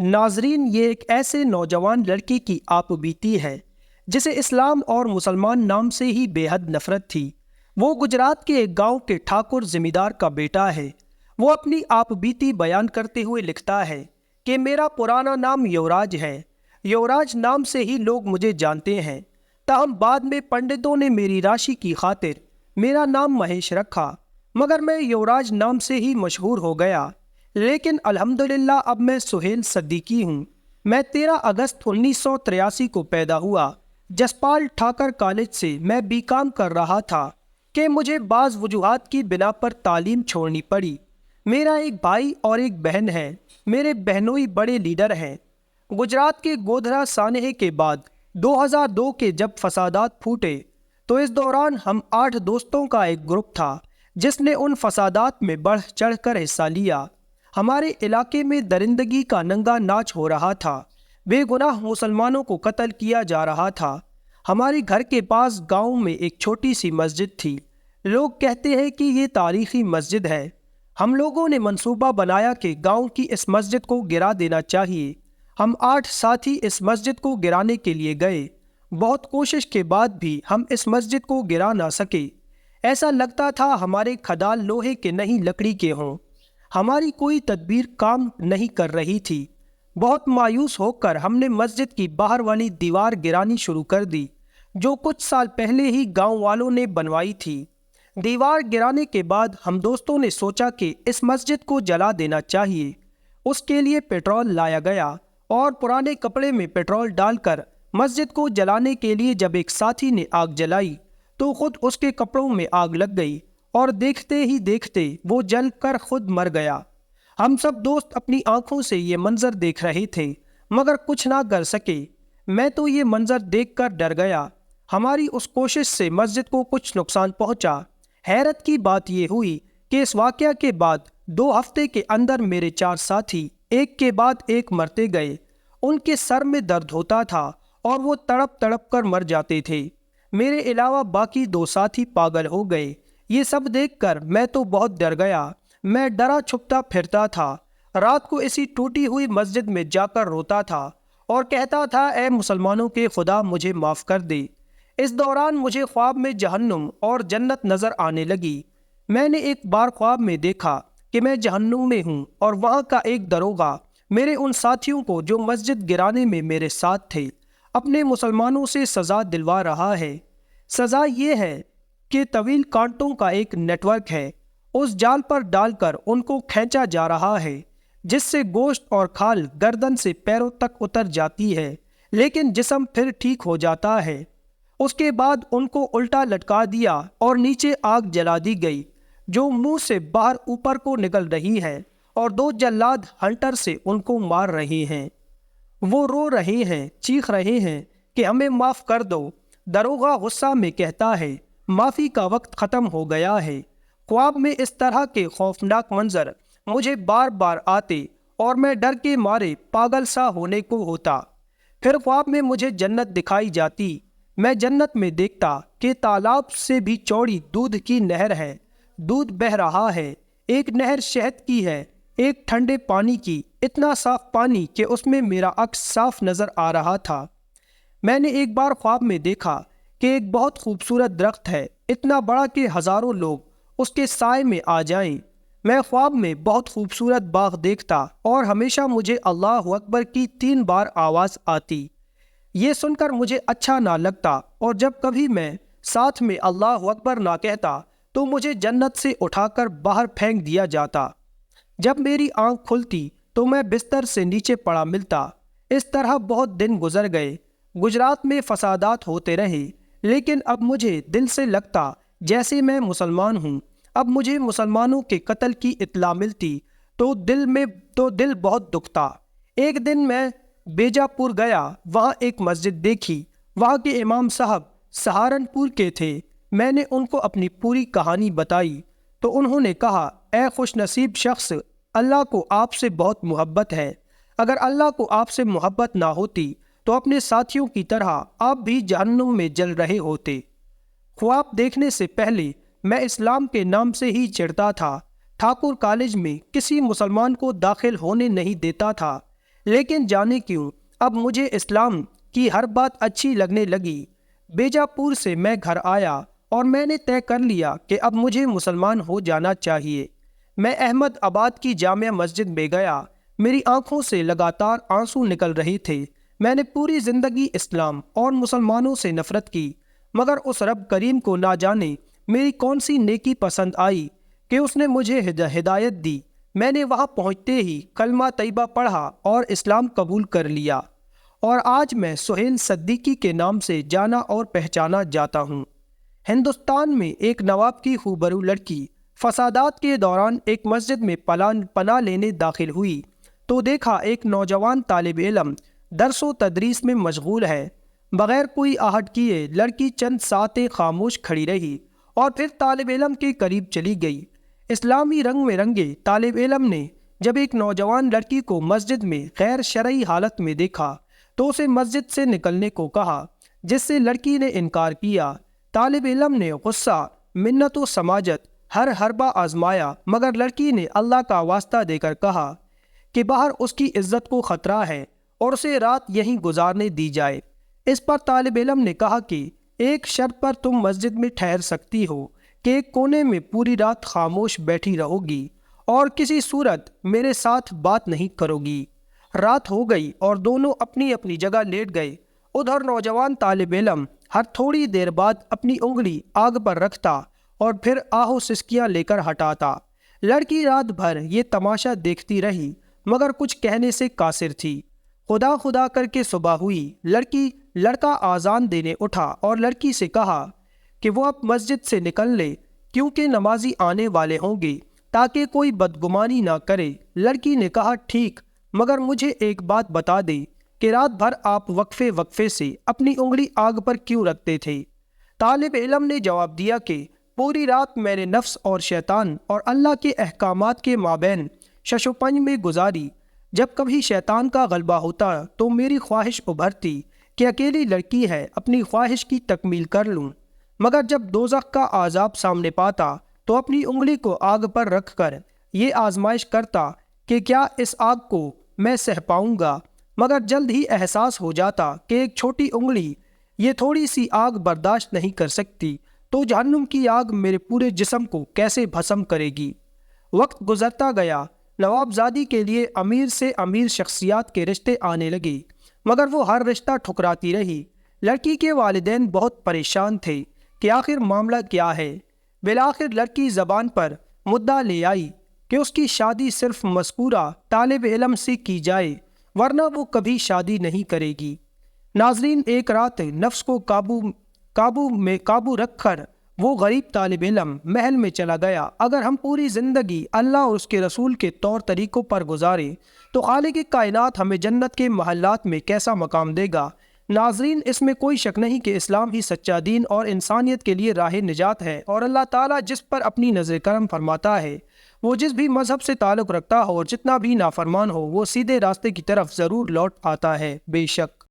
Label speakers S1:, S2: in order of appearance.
S1: ناظرین، یہ ایک ایسے نوجوان لڑکی کی آپ بیتی ہے جسے اسلام اور مسلمان نام سے ہی بے حد نفرت تھی۔ وہ گجرات کے ایک گاؤں کے ٹھاکر زمیندار کا بیٹا ہے۔ وہ اپنی آپ بیتی بیان کرتے ہوئے لکھتا ہے کہ میرا پرانا نام یوراج ہے۔ یوراج نام سے ہی لوگ مجھے جانتے ہیں، تاہم بعد میں پنڈتوں نے میری راشی کی خاطر میرا نام مہیش رکھا، مگر میں یوراج نام سے ہی مشہور ہو گیا۔ لیکن الحمدللہ اب میں سہیل صدیقی ہوں۔ میں 13 اگست 1983 کو پیدا ہوا۔ جسپال ٹھاکر کالج سے میں بی کام کر رہا تھا کہ مجھے بعض وجوہات کی بنا پر تعلیم چھوڑنی پڑی۔ میرا ایک بھائی اور ایک بہن ہے۔ میرے بہنوئی بڑے لیڈر ہیں۔ گجرات کے گودھرا سانحے کے بعد 2002 کے جب فسادات پھوٹے تو اس دوران ہم 8 دوستوں کا ایک گروپ تھا جس نے ان فسادات میں بڑھ چڑھ کر حصہ لیا۔ ہمارے علاقے میں درندگی کا ننگا ناچ ہو رہا تھا۔ بے گناہ مسلمانوں کو قتل کیا جا رہا تھا۔ ہمارے گھر کے پاس گاؤں میں ایک چھوٹی سی مسجد تھی۔ لوگ کہتے ہیں کہ یہ تاریخی مسجد ہے۔ ہم لوگوں نے منصوبہ بنایا کہ گاؤں کی اس مسجد کو گرا دینا چاہیے۔ ہم 8 ساتھی اس مسجد کو گرانے کے لیے گئے۔ بہت کوشش کے بعد بھی ہم اس مسجد کو گرا نہ سکے۔ ایسا لگتا تھا ہمارے کھدال لوہے کے نہیں لکڑی کے ہوں۔ ہماری کوئی تدبیر کام نہیں کر رہی تھی۔ بہت مایوس ہو کر ہم نے مسجد کی باہر والی دیوار گرانی شروع کر دی جو کچھ سال پہلے ہی گاؤں والوں نے بنوائی تھی۔ دیوار گرانے کے بعد ہم دوستوں نے سوچا کہ اس مسجد کو جلا دینا چاہیے۔ اس کے لیے پیٹرول لایا گیا اور پرانے کپڑے میں پیٹرول ڈال کر مسجد کو جلانے کے لیے جب ایک ساتھی نے آگ جلائی تو خود اس کے کپڑوں میں آگ لگ گئی اور دیکھتے ہی دیکھتے وہ جل کر خود مر گیا۔ ہم سب دوست اپنی آنکھوں سے یہ منظر دیکھ رہے تھے مگر کچھ نہ کر سکے۔ میں تو یہ منظر دیکھ کر ڈر گیا۔ ہماری اس کوشش سے مسجد کو کچھ نقصان پہنچا۔ حیرت کی بات یہ ہوئی کہ اس واقعہ کے بعد 2 ہفتے کے اندر میرے 4 ساتھی ایک کے بعد ایک مرتے گئے۔ ان کے سر میں درد ہوتا تھا اور وہ تڑپ تڑپ کر مر جاتے تھے۔ میرے علاوہ باقی 2 ساتھی پاگل ہو گئے۔ یہ سب دیکھ کر میں تو بہت ڈر گیا۔ میں ڈرا چھپتا پھرتا تھا۔ رات کو اسی ٹوٹی ہوئی مسجد میں جا کر روتا تھا اور کہتا تھا اے مسلمانوں کے خدا مجھے معاف کر دے۔ اس دوران مجھے خواب میں جہنم اور جنت نظر آنے لگی۔ میں نے ایک بار خواب میں دیکھا کہ میں جہنم میں ہوں اور وہاں کا ایک داروغہ میرے ان ساتھیوں کو جو مسجد گرانے میں میرے ساتھ تھے اپنے مسلمانوں سے سزا دلوا رہا ہے۔ سزا یہ ہے کہ طویل کانٹوں کا ایک نیٹ ورک ہے، اس جال پر ڈال کر ان کو کھینچا جا رہا ہے جس سے گوشت اور کھال گردن سے پیروں تک اتر جاتی ہے لیکن جسم پھر ٹھیک ہو جاتا ہے۔ اس کے بعد ان کو الٹا لٹکا دیا اور نیچے آگ جلا دی گئی جو منہ سے باہر اوپر کو نکل رہی ہے اور 2 جلاد ہنٹر سے ان کو مار رہے ہیں۔ وہ رو رہے ہیں، چیخ رہے ہیں کہ ہمیں معاف کر دو۔ داروغہ غصہ میں کہتا ہے معافی کا وقت ختم ہو گیا ہے۔ خواب میں اس طرح کے خوفناک منظر مجھے بار بار آتے اور میں ڈر کے مارے پاگل سا ہونے کو ہوتا۔ پھر خواب میں مجھے جنت دکھائی جاتی۔ میں جنت میں دیکھتا کہ تالاب سے بھی چوڑی دودھ کی نہر ہے۔ دودھ بہہ رہا ہے۔ ایک نہر شہد کی ہے، ایک ٹھنڈے پانی کی، اتنا صاف پانی کہ اس میں میرا عکس صاف نظر آ رہا تھا۔ میں نے ایک بار خواب میں دیکھا کہ ایک بہت خوبصورت درخت ہے، اتنا بڑا کہ ہزاروں لوگ اس کے سائے میں آ جائیں۔ میں خواب میں بہت خوبصورت باغ دیکھتا اور ہمیشہ مجھے اللہ اکبر کی 3 بار آواز آتی۔ یہ سن کر مجھے اچھا نہ لگتا اور جب کبھی میں ساتھ میں اللہ اکبر نہ کہتا تو مجھے جنت سے اٹھا کر باہر پھینک دیا جاتا۔ جب میری آنکھ کھلتی تو میں بستر سے نیچے پڑا ملتا۔ اس طرح بہت دن گزر گئے۔ گجرات میں فسادات ہوتے رہے لیکن اب مجھے دل سے لگتا جیسے میں مسلمان ہوں۔ اب مجھے مسلمانوں کے قتل کی اطلاع ملتی تو دل بہت دکھتا۔ ایک دن میں بیجاپور گیا، وہاں ایک مسجد دیکھی۔ وہاں کے امام صاحب سہارنپور کے تھے۔ میں نے ان کو اپنی پوری کہانی بتائی تو انہوں نے کہا اے خوش نصیب شخص، اللہ کو آپ سے بہت محبت ہے۔ اگر اللہ کو آپ سے محبت نہ ہوتی تو اپنے ساتھیوں کی طرح آپ بھی جہنم میں جل رہے ہوتے۔ خواب دیکھنے سے پہلے میں اسلام کے نام سے ہی چڑھتا تھا۔ ٹھاکر کالج میں کسی مسلمان کو داخل ہونے نہیں دیتا تھا لیکن جانے کیوں اب مجھے اسلام کی ہر بات اچھی لگنے لگی۔ بیجاپور سے میں گھر آیا اور میں نے طے کر لیا کہ اب مجھے مسلمان ہو جانا چاہیے۔ میں احمد آباد کی جامع مسجد میں گیا۔ میری آنکھوں سے لگاتار آنسو نکل رہے تھے۔ میں نے پوری زندگی اسلام اور مسلمانوں سے نفرت کی، مگر اس رب کریم کو نہ جانے میری کون سی نیکی پسند آئی کہ اس نے مجھے ہدایت دی۔ میں نے وہاں پہنچتے ہی کلمہ طیبہ پڑھا اور اسلام قبول کر لیا، اور آج میں سہیل صدیقی کے نام سے جانا اور پہچانا جاتا ہوں۔ ہندوستان میں ایک نواب کی خوبرو لڑکی فسادات کے دوران ایک مسجد میں پناہ لینے داخل ہوئی تو دیکھا ایک نوجوان طالب علم درس و تدریس میں مشغول ہے۔ بغیر کوئی آہٹ کیے لڑکی چند ساعتیں خاموش کھڑی رہی اور پھر طالب علم کے قریب چلی گئی۔ اسلامی رنگ میں رنگے طالب علم نے جب ایک نوجوان لڑکی کو مسجد میں غیر شرعی حالت میں دیکھا تو اسے مسجد سے نکلنے کو کہا، جس سے لڑکی نے انکار کیا۔ طالب علم نے غصہ، منت و سماجت ہر حربہ آزمایا، مگر لڑکی نے اللہ کا واسطہ دے کر کہا کہ باہر اس کی عزت کو خطرہ ہے اور اسے رات یہیں گزارنے دی جائے۔ اس پر طالب علم نے کہا کہ ایک شرط پر تم مسجد میں ٹھہر سکتی ہو کہ ایک کونے میں پوری رات خاموش بیٹھی رہو گی اور کسی صورت میرے ساتھ بات نہیں کرو گی۔ رات ہو گئی اور دونوں اپنی اپنی جگہ لیٹ گئے۔ ادھر نوجوان طالب علم ہر تھوڑی دیر بعد اپنی انگلی آگ پر رکھتا اور پھر آہو سسکیاں لے کر ہٹاتا۔ لڑکی رات بھر یہ تماشا دیکھتی رہی مگر کچھ کہنے سے قاصر تھی۔ خدا خدا کر کے صبح ہوئی۔ لڑکا آذان دینے اٹھا اور لڑکی سے کہا کہ وہ اب مسجد سے نکل لے کیونکہ نمازی آنے والے ہوں گے تاکہ کوئی بدگمانی نہ کرے۔ لڑکی نے کہا ٹھیک، مگر مجھے ایک بات بتا دے کہ رات بھر آپ وقفے وقفے سے اپنی انگلی آگ پر کیوں رکھتے تھے؟ طالب علم نے جواب دیا کہ پوری رات میں نے نفس اور شیطان اور اللہ کے احکامات کے مابین شش و پنج میں گزاری۔ جب کبھی شیطان کا غلبہ ہوتا تو میری خواہش ابھرتی کہ اکیلی لڑکی ہے، اپنی خواہش کی تکمیل کر لوں، مگر جب دوزخ کا عذاب سامنے پاتا تو اپنی انگلی کو آگ پر رکھ کر یہ آزمائش کرتا کہ کیا اس آگ کو میں سہ پاؤں گا، مگر جلد ہی احساس ہو جاتا کہ ایک چھوٹی انگلی یہ تھوڑی سی آگ برداشت نہیں کر سکتی تو جہنم کی آگ میرے پورے جسم کو کیسے بھسم کرے گی۔ وقت گزرتا گیا۔ نوابزادی کے لیے امیر سے امیر شخصیات کے رشتے آنے لگے مگر وہ ہر رشتہ ٹھکراتی رہی۔ لڑکی کے والدین بہت پریشان تھے کہ آخر معاملہ کیا ہے۔ بالآخر لڑکی زبان پر مدعا لے آئی کہ اس کی شادی صرف مذکورہ طالب علم سے کی جائے ورنہ وہ کبھی شادی نہیں کرے گی۔ ناظرین، ایک رات نفس کو قابو رکھ کر وہ غریب طالب علم محل میں چلا گیا۔ اگر ہم پوری زندگی اللہ اور اس کے رسول کے طور طریقوں پر گزاریں تو خالق کائنات ہمیں جنت کے محلات میں کیسا مقام دے گا۔ ناظرین، اس میں کوئی شک نہیں کہ اسلام ہی سچا دین اور انسانیت کے لیے راہ نجات ہے، اور اللہ تعالیٰ جس پر اپنی نظر کرم فرماتا ہے وہ جس بھی مذہب سے تعلق رکھتا ہو اور جتنا بھی نافرمان ہو وہ سیدھے راستے کی طرف ضرور لوٹ آتا ہے۔ بے شک